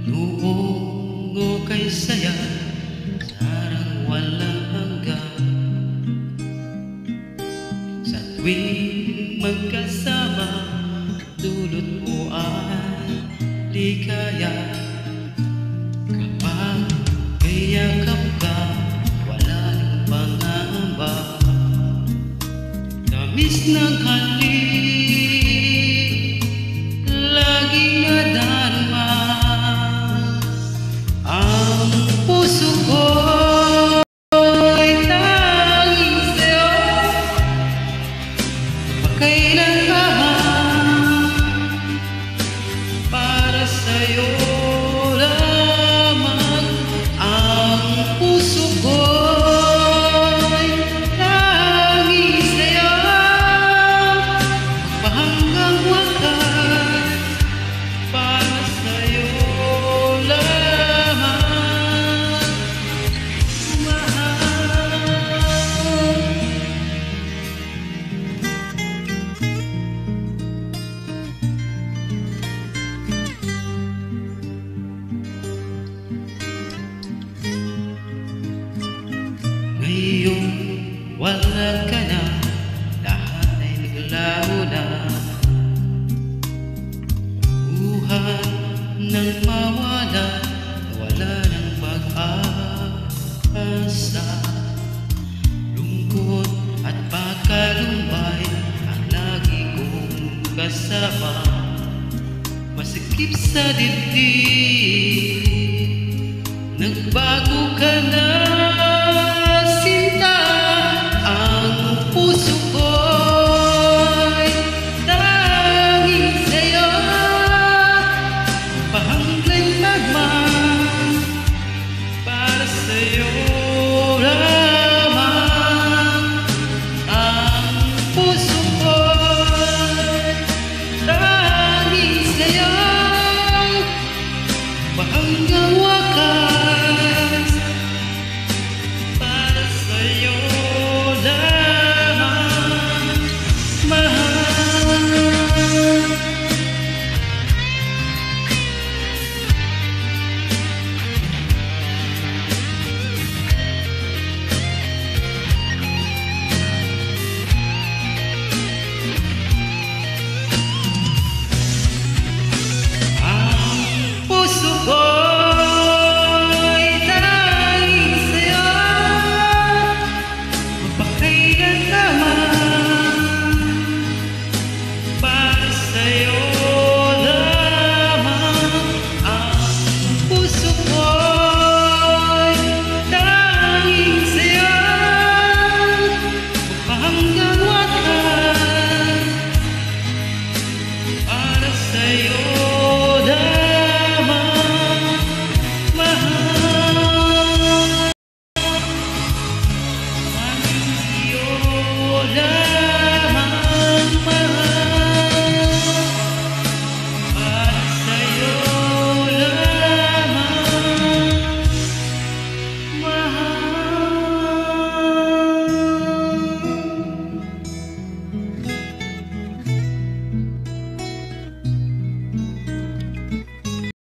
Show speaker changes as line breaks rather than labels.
Noong kay saya, sarang walang hanggan. Sa tuwing magkasama, dulot mo ay ligaya. Kapag kayakap ka, wala nang pangamba. Tamis ng halik, laging nadarama. Ang puso ko'y tanging sa'yo, magkailanman para sa'yo lamang. Ang puso ko'y tanging sa'yo, magpahanggang wakas para sa'yo lamang. Ngayong wala ka na, lahat ay naglaho na. Buhay nang mawala, wala ng pag-asa. Lungkot at pagkalumbay ang lagi kong kasama. Masikip sa dibdib, nagbago ka na. Para sa'yo